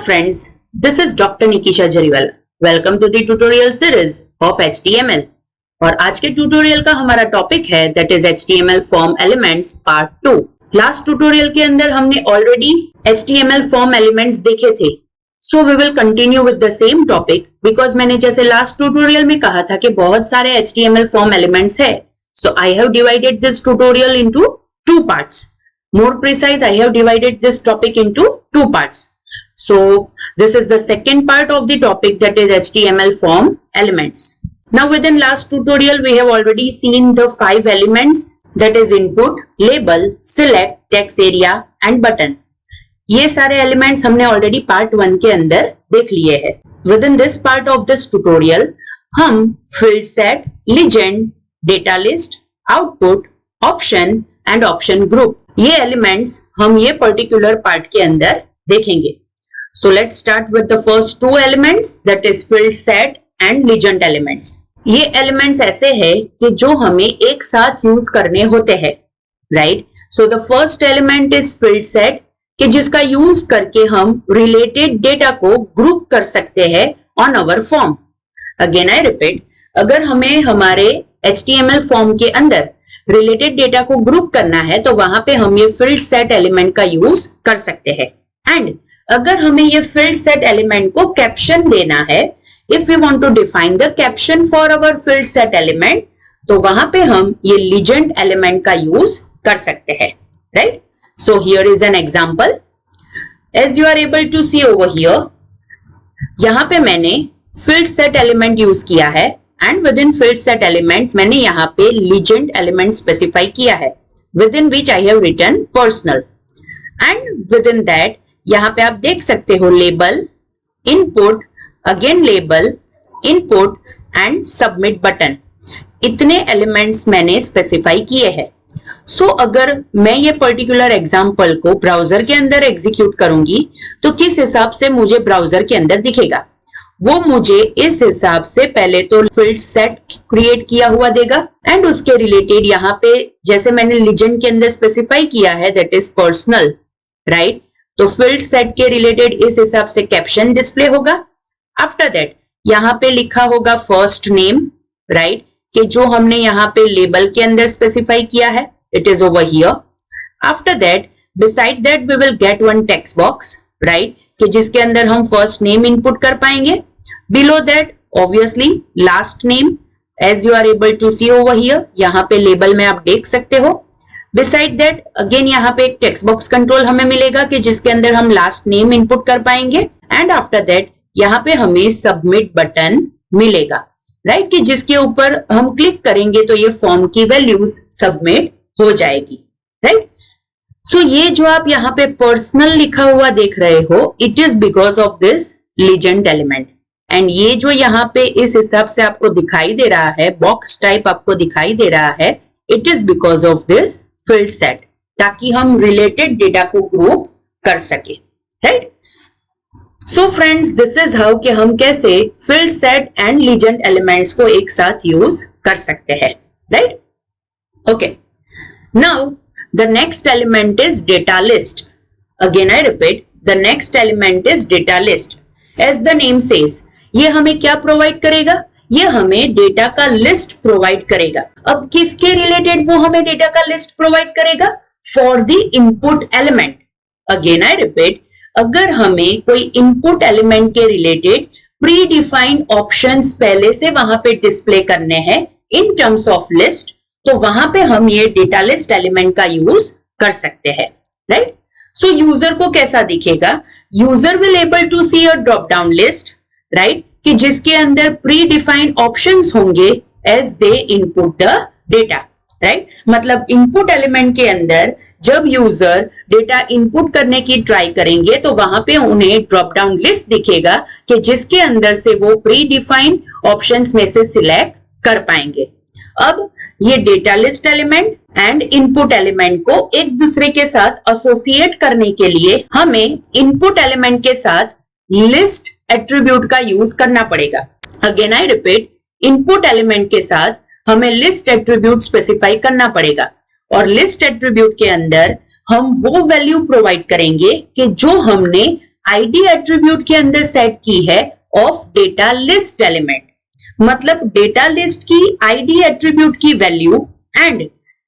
friends, this is Dr. Nikisha Jariwala. Welcome to the tutorial series of HTML. और आज के tutorial का हमारा टॉपिक है that is HTML form elements part 2. Last tutorial के अंदर हमने ऑलरेडी HTML form elements देखे थे. So we will continue with the same topic because मैंने जैसे लास्ट ट्यूटोरियल में कहा था कि बहुत सारे HTML form elements है. So I have divided this tutorial into two parts. More precise, I have divided this topic into two parts. So this is the second part of the topic that is HTML form elements. Now within last tutorial we have already seen the 5 elements that is input, label, select, text area and button. ये सारे elements हमने already part 1 के अंदर देख लिए हैं. Within this part of this tutorial हम field set, legend, data list, output, option and option group ये elements हम ये particular part के अंदर देखेंगे. So let's start with the first two elements that is field set and legend elements. ये elements ऐसे हैं कि जो हमें एक साथ यूज करने होते हैं, right? So the first element is field set कि जिसका यूज करके हम related data को group कर सकते हैं on our form. Again I repeat, अगर हमें हमारे HTML form के अंदर related data को group करना है तो वहां पे हम ये field set element का यूज कर सकते हैं. एंड अगर हमें ये field set element को कैप्शन देना है, if we want to define the caption for our field set element, तो वहां पे हम ये legend element का यूज कर सकते हैं, right? So here is an example. As you are able to see over here, यहाँ पे मैंने field set element यूज किया है and within field set element मैंने यहाँ पे legend element specify किया है, within which I have written personal and within that यहाँ पे आप देख सकते हो label, input, again label, input and submit button. इतने एलिमेंट्स मैंने स्पेसिफाई किए हैं. सो अगर मैं ये पर्टिकुलर एग्जांपल को ब्राउजर के अंदर एग्जीक्यूट करूंगी तो किस हिसाब से मुझे ब्राउजर के अंदर दिखेगा, वो मुझे इस हिसाब से पहले तो फील्ड सेट क्रिएट किया हुआ देगा एंड उसके रिलेटेड यहाँ पे जैसे मैंने लीजेंड के अंदर स्पेसिफाई किया है दैट इज पर्सनल, राइट? तो फील्ड सेट के रिलेटेड इस हिसाब से कैप्शन डिस्प्ले होगा. आफ्टर दैट यहाँ पे लिखा होगा फर्स्ट नेम, राइट? कि जो हमने यहाँ पे लेबल के अंदर स्पेसिफाई किया है, it is over here. After that beside that we will get one text box, right? कि जिसके अंदर हम फर्स्ट नेम इनपुट कर पाएंगे. Below that obviously last name as you are able to see over here, यहाँ पे label में आप देख सकते हो. बिसाइड दैट अगेन यहाँ पे एक टेक्स्ट बॉक्स कंट्रोल हमें मिलेगा कि जिसके अंदर हम लास्ट नेम इनपुट कर पाएंगे. एंड आफ्टर दैट यहाँ पे हमें सबमिट बटन मिलेगा, राइट? कि जिसके ऊपर हम क्लिक करेंगे तो ये फॉर्म की वैल्यूज सबमिट हो जाएगी, राइट? सो ये जो आप यहाँ पे पर्सनल लिखा हुआ देख रहे हो, it is because of this legend element. And ये जो यहाँ पे इस हिसाब से आपको दिखाई दे रहा है, बॉक्स टाइप आपको दिखाई दे रहा है, it is because of this field set, ताकि हम रिलेटेड डेटा को ग्रुप कर सके, right? So friends, this is how कि हम कैसे field set and legend elements को एक साथ यूज कर सकते हैं, right? Okay, now the next element is data list. Again I repeat, the next element is data list. As the name says, ये हमें क्या प्रोवाइड करेगा? ये हमें डेटा का लिस्ट प्रोवाइड करेगा. अब किसके रिलेटेड वो हमें डेटा का लिस्ट प्रोवाइड करेगा? For the input element. Again I repeat, अगर हमें कोई इनपुट एलिमेंट के रिलेटेड प्री डिफाइंड ऑप्शंस पहले से वहां पे डिस्प्ले करने हैं इन टर्म्स ऑफ लिस्ट, तो वहां पे हम ये डेटा लिस्ट एलिमेंट का यूज कर सकते हैं, राइट? सो यूजर को कैसा दिखेगा? User will able to see a drop down list, right? कि जिसके अंदर प्री डिफाइंड ऑप्शंस होंगे as they input the data, right? मतलब इनपुट एलिमेंट के अंदर जब यूजर डेटा इनपुट करने की ट्राई करेंगे तो वहां पे उन्हें ड्रॉप डाउन लिस्ट दिखेगा कि जिसके अंदर से वो प्री डिफाइंड ऑप्शंस में से सिलेक्ट कर पाएंगे. अब ये data list element and input element को एक दूसरे के साथ एसोसिएट करने के लिए हमें इनपुट एलिमेंट के साथ लिस्ट एट्रीब्यूट का यूज करना पड़ेगा. Again I repeat, input element के साथ हमें लिस्ट एट्रीब्यूट स्पेसिफाई करना पड़ेगा और लिस्ट एट्रीब्यूट के अंदर हम वो वैल्यू प्रोवाइड करेंगे कि जो हमने आईडी एट्रीब्यूट के अंदर सेट की है ऑफ डेटा लिस्ट एलिमेंट, मतलब डेटा लिस्ट की आईडी एट्रीब्यूट की वैल्यू एंड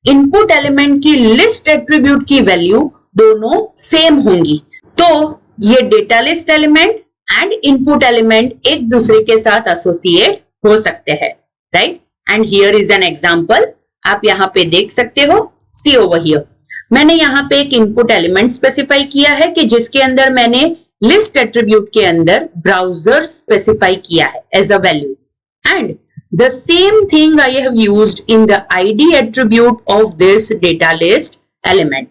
इनपुट एलिमेंट की लिस्ट एट्रीब्यूट की वैल्यू दोनों सेम होंगी। तो ये data list element and input element एक दूसरे के साथ एसोसिएट हो सकते हैं, right? And here is an example, आप यहाँ पे देख सकते हो, सी ओवर हियर। मैंने यहाँ पे एक इनपुट एलिमेंट स्पेसिफाई किया है कि जिसके अंदर मैंने लिस्ट एट्रीब्यूट के अंदर ब्राउजर स्पेसिफाई किया है as a value, and the same thing I have used in the ID attribute of this data list element.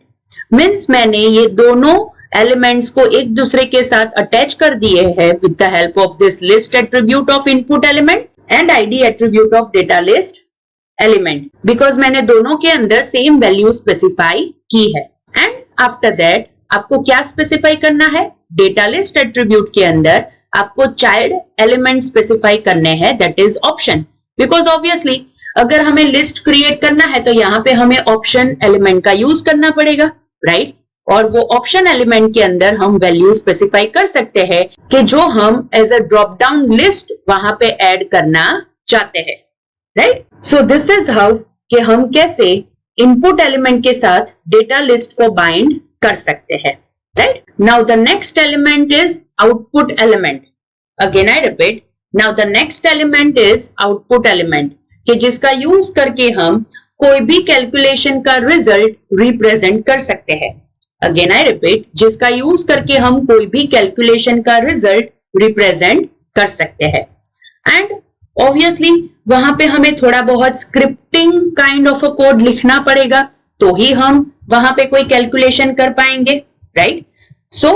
Means मैंने ये दोनों elements को एक दूसरे के साथ attach कर दिए हैं with the help of this list attribute of input element and ID attribute of data list element, because मैंने दोनों के अंदर same value specify की है। And after that आपको क्या specify करना है? डेटा लिस्ट एट्रीब्यूट के अंदर आपको चाइल्ड एलिमेंट स्पेसिफाई करने हैं, that is option, because obviously अगर हमें लिस्ट क्रिएट करना है तो यहाँ पे हमें ऑप्शन एलिमेंट का यूज करना पड़ेगा, राइट? और वो ऑप्शन एलिमेंट के अंदर हम वैल्यू स्पेसिफाई कर सकते हैं कि जो हम as a drop down list वहां पे ऐड करना चाहते हैं, right? So this is how कि हम कैसे इनपुट एलिमेंट के साथ डेटा लिस्ट को बाइंड कर सकते हैं, right? Now the next element is output element. Again I repeat, now the next element is output element, कि जिसका यूज करके हम कोई भी कैलकुलेशन का रिजल्ट रिप्रेजेंट कर सकते हैं। Again I repeat, जिसका यूज करके हम कोई भी कैलकुलेशन का रिजल्ट रिप्रेजेंट कर सकते हैं। एंड ऑब्वियसली वहां पे हमें थोड़ा बहुत scripting kind of a code लिखना पड़ेगा, तो ही हम वहां पे कोई कैलकुलेशन कर पाएंगे, right? So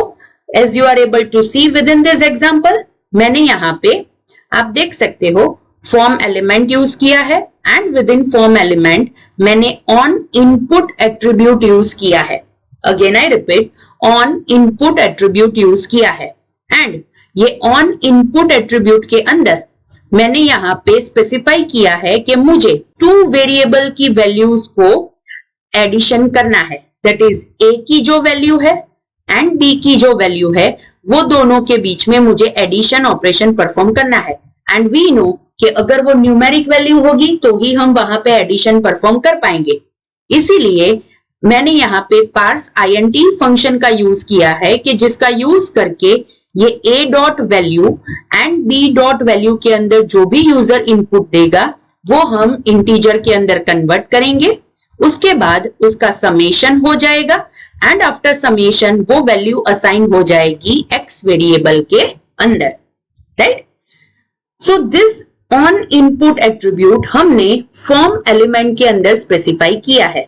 as you are able to see within this example, मैंने यहाँ पे आप देख सकते हो फॉर्म एलिमेंट यूज किया है and with in form element मैंने ऑन इनपुट एट्रीब्यूट यूज किया है। Again I repeat, on input attribute use किया है एंड ये ऑन इनपुट एट्रीब्यूट के अंदर मैंने यहाँ पे स्पेसिफाई किया है कि मुझे टू वेरिएबल की वैल्यूज को एडिशन करना है, दैट इज ए की जो वैल्यू है एंड बी की जो वैल्यू है वो दोनों के बीच में मुझे एडिशन ऑपरेशन परफॉर्म करना है। एंड वी नो कि अगर वो न्यूमेरिक वैल्यू होगी तो ही हम वहां पे एडिशन परफॉर्म कर पाएंगे, इसीलिए मैंने यहाँ पे पार्स int फंक्शन का यूज किया है कि जिसका यूज करके ये a dot value and b dot value के अंदर जो भी यूजर इनपुट देगा वो हम इंटीजर के अंदर कन्वर्ट करेंगे, उसके बाद उसका समेशन हो जाएगा एंड आफ्टर समेशन वो वैल्यू असाइन हो जाएगी x वेरिएबल के अंदर, right? So this on input attribute हमने फॉर्म एलिमेंट के अंदर स्पेसिफाई किया है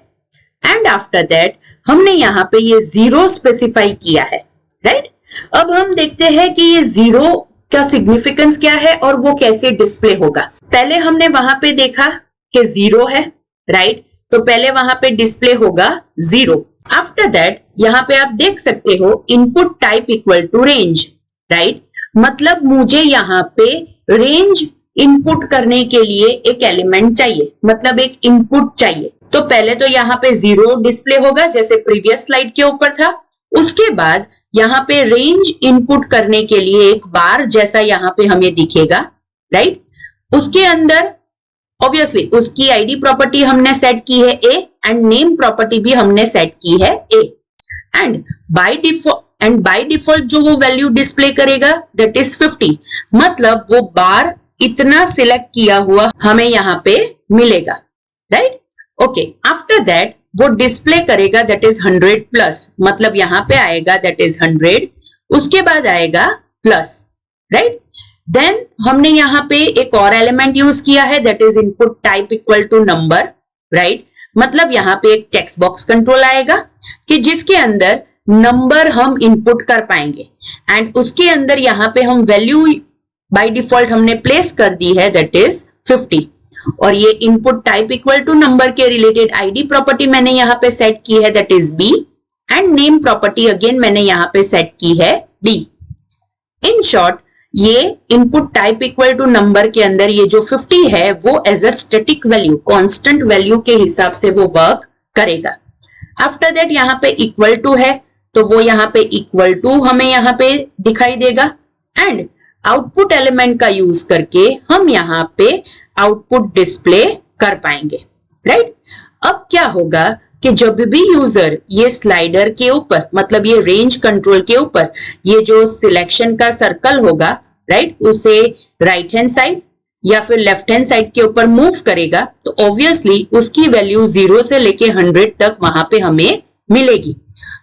एंड आफ्टर दैट हमने यहाँ पे ये जीरो स्पेसिफाई किया है, राइट? अब हम देखते हैं कि ये जीरो का सिग्निफिकेंस क्या है और वो कैसे डिस्प्ले होगा। पहले हमने वहां पे देखा कि जीरो है, राइट? तो पहले वहां पे डिस्प्ले होगा जीरो। आफ्टर दैट यहाँ पे आप देख सकते हो input type equal to range, right? मतलब मुझे यहाँ पे रेंज इनपुट करने के लिए एक एलिमेंट चाहिए, मतलब एक इनपुट चाहिए। तो पहले तो यहाँ पे जीरो डिस्प्ले होगा जैसे प्रीवियस स्लाइड के ऊपर था, उसके बाद यहाँ पे रेंज इनपुट करने के लिए एक बार जैसा यहाँ पे हमें दिखेगा, राइट? उसके अंदर ऑब्वियसली उसकी आईडी प्रॉपर्टी हमने सेट की है ए एंड नेम प्रॉपर्टी भी हमने सेट की है ए एंड बाय डिफॉल्ट जो वो वैल्यू डिस्प्ले करेगा दैट इज 50, मतलब वो बार इतना सिलेक्ट किया हुआ हमें यहाँ पे मिलेगा, राइट? ओके, आफ्टर दैट वो डिस्प्ले करेगा दैट इज 100 प्लस, मतलब यहाँ पे आएगा दैट इज 100, उसके बाद आएगा प्लस, राइट? देन हमने यहाँ पे एक और एलिमेंट यूज किया है that is input type equal to number, right? मतलब यहाँ पे एक टेक्स्ट बॉक्स कंट्रोल आएगा कि जिसके अंदर नंबर हम इनपुट कर पाएंगे एंड उसके अंदर यहाँ पे हम वैल्यू बाय डिफॉल्ट हमने प्लेस कर दी है दैट इज 50 और ये input type equal to number के रिलेटेड आईडी प्रॉपर्टी मैंने यहाँ पे सेट की है that is B and name property again मैंने यहाँ पे सेट की है बी। इन शॉर्ट ये input type equal to number के अंदर ये जो 50 है वो as a static value, constant value के हिसाब से वो वर्क करेगा। आफ्टर दैट यहाँ पे इक्वल टू है तो वो यहाँ पे इक्वल टू हमें यहाँ पे दिखाई देगा एंड आउटपुट एलिमेंट का यूज करके हम यहाँ पे आउटपुट डिस्प्ले कर पाएंगे, राइट। अब क्या होगा कि जब भी यूजर ये स्लाइडर के ऊपर, मतलब ये रेंज कंट्रोल के ऊपर ये जो सिलेक्शन का सर्कल होगा, राइट, उसे राइट हैंड साइड या फिर लेफ्ट हैंड साइड के ऊपर मूव करेगा तो ऑब्वियसली उसकी वैल्यू 0 से लेके 100 तक वहां पे हमें मिलेगी।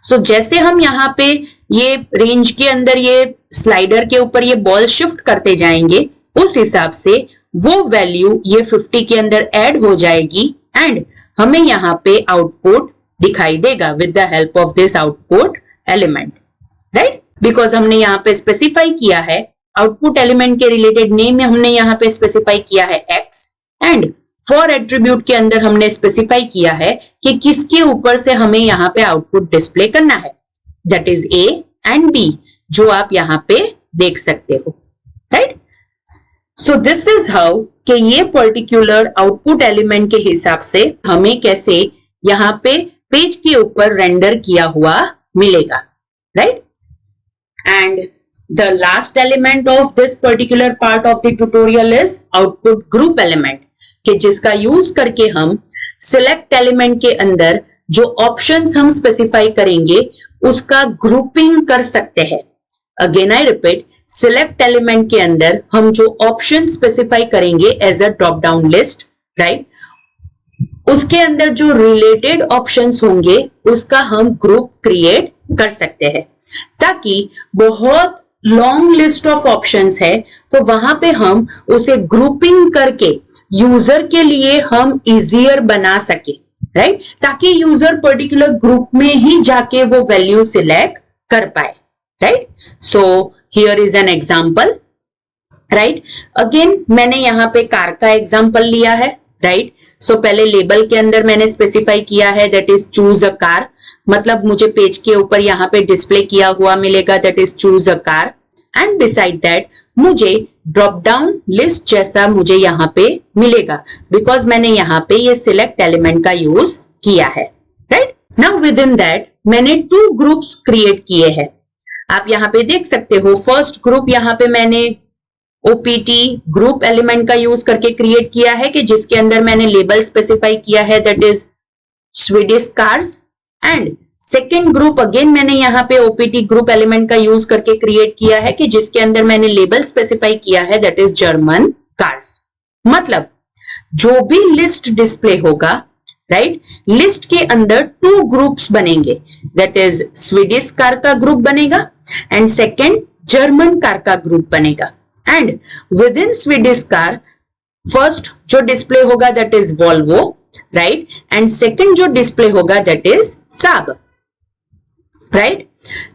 सो जैसे हम यहाँ पे ये रेंज के अंदर ये स्लाइडर के ऊपर ये बॉल शिफ्ट करते जाएंगे, उस हिसाब से वो वैल्यू ये 50 के अंदर ऐड हो जाएगी एंड हमें यहाँ पे आउटपुट दिखाई देगा with the help of this output element, right. Because हमने यहाँ पे स्पेसिफाई किया है आउटपुट एलिमेंट के रिलेटेड नेम में हमने यहाँ पे स्पेसिफाई किया है x एंड फॉर एट्रीब्यूट के अंदर हमने स्पेसिफाई किया है कि किसके ऊपर से हमें यहाँ पे आउटपुट डिस्प्ले करना है, that is a and b, जो आप यहाँ पे देख सकते हो, right. So this is how कि ये पर्टिकुलर आउटपुट एलिमेंट के हिसाब से हमें कैसे यहाँ पे पेज के ऊपर रेंडर किया हुआ मिलेगा, right. And the last element of this particular part of the tutorial is output group element, कि जिसका यूज करके हम select element के अंदर जो options हम specify करेंगे उसका grouping कर सकते हैं। Again I repeat, select element के अंदर हम जो option specify करेंगे as a drop down list, right, उसके अंदर जो related options होंगे उसका हम group create कर सकते हैं, ताकि बहुत लॉन्ग लिस्ट ऑफ ऑप्शंस है तो वहां पे हम उसे ग्रुपिंग करके यूजर के लिए हम इजियर बना सके, राइट, ताकि यूजर पर्टिकुलर ग्रुप में ही जाके वो वैल्यू सिलेक्ट कर पाए, right. So here is an example, right. Again मैंने यहाँ पे कार का एग्जांपल लिया है, राइट। सो पहले लेबल के अंदर मैंने स्पेसिफाई किया है that is choose a car, मतलब मुझे पेज के ऊपर यहाँ पे डिस्प्ले किया हुआ मिलेगा that is choose a car and beside that मुझे ड्रॉप डाउन लिस्ट जैसा मुझे यहाँ पे मिलेगा बिकॉज मैंने यहाँ पे ये सिलेक्ट एलिमेंट का यूज किया है, right. Now with in that मैंने 2 ग्रुप्स क्रिएट किए हैं, आप यहाँ पे देख सकते हो। फर्स्ट ग्रुप यहाँ पे मैंने OPT ग्रुप एलिमेंट का यूज करके क्रिएट किया है कि जिसके अंदर मैंने लेबल स्पेसिफाई किया है that is Swedish cars and second group again मैंने यहाँ पे OPT ग्रुप एलिमेंट का यूज करके क्रिएट किया है कि जिसके अंदर मैंने लेबल स्पेसिफाई किया है दैट इज जर्मन कार्स। मतलब जो भी लिस्ट डिस्प्ले होगा, राइट, लिस्ट के अंदर 2 ग्रुप्स बनेंगे, दैट इज स्वीडिश कार का ग्रुप बनेगा एंड सेकेंड जर्मन कार का ग्रुप बनेगा and with in Swedish car first जो डिस्प्ले होगा that is Volvo, right, and second जो डिस्प्ले होगा दैट इज साब, राइट।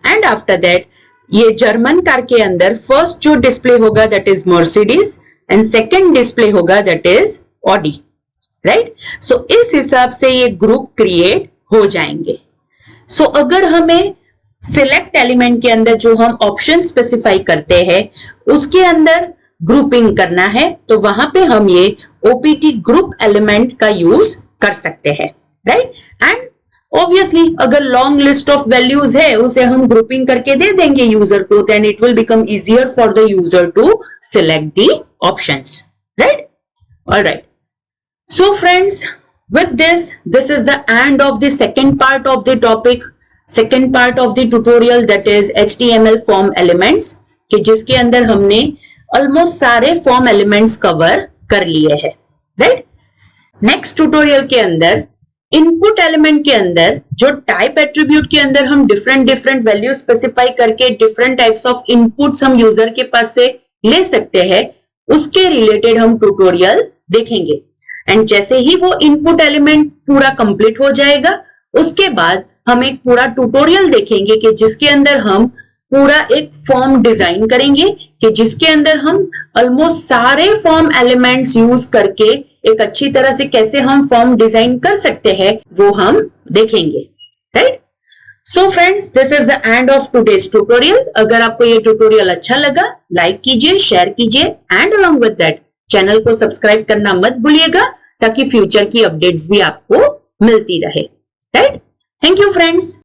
एंड आफ्टर दैट ये जर्मन कार के अंदर फर्स्ट जो डिस्प्ले होगा that is Mercedes and second display होगा that is Audi, right. So इस हिसाब से ये ग्रुप क्रिएट हो जाएंगे। सो अगर हमें सिलेक्ट एलिमेंट के अंदर जो हम ऑप्शन स्पेसिफाई करते हैं उसके अंदर ग्रुपिंग करना है तो वहां पे हम ये OPT ग्रुप एलिमेंट का यूज कर सकते हैं, राइट। एंड ऑब्वियसली अगर लॉन्ग लिस्ट ऑफ वैल्यूज है उसे हम ग्रुपिंग करके दे देंगे यूजर को, then it will become easier for the user to select the options, right. Alright, so friends with this is the end of the second part of the topic, second part of the tutorial that is HTML form elements, कि जिसके अंदर हमने almost सारे form elements cover कर लिए हैं, right. Next tutorial के अंदर इनपुट एलिमेंट के अंदर जो टाइप एट्रीब्यूट के अंदर हम डिफरेंट वैल्यू स्पेसिफाई करके डिफरेंट टाइप्स ऑफ इनपुट्स हम यूजर के पास से ले सकते हैं उसके रिलेटेड हम ट्यूटोरियल देखेंगे। एंड जैसे ही वो इनपुट एलिमेंट पूरा कंप्लीट हो जाएगा उसके बाद हम एक पूरा ट्यूटोरियल देखेंगे कि जिसके अंदर हम पूरा एक फॉर्म डिजाइन करेंगे कि जिसके अंदर हम ऑलमोस्ट सारे फॉर्म एलिमेंट्स यूज करके एक अच्छी तरह से कैसे हम फॉर्म डिजाइन कर सकते हैं वो हम देखेंगे, right. So friends, this is the end of today's tutorial. अगर आपको ये ट्यूटोरियल अच्छा लगा लाइक कीजिए, शेयर कीजिए and along with that channel को सब्सक्राइब करना मत भूलिएगा ताकि फ्यूचर की अपडेट्स भी आपको मिलती रहे, राइट। Thank you friends.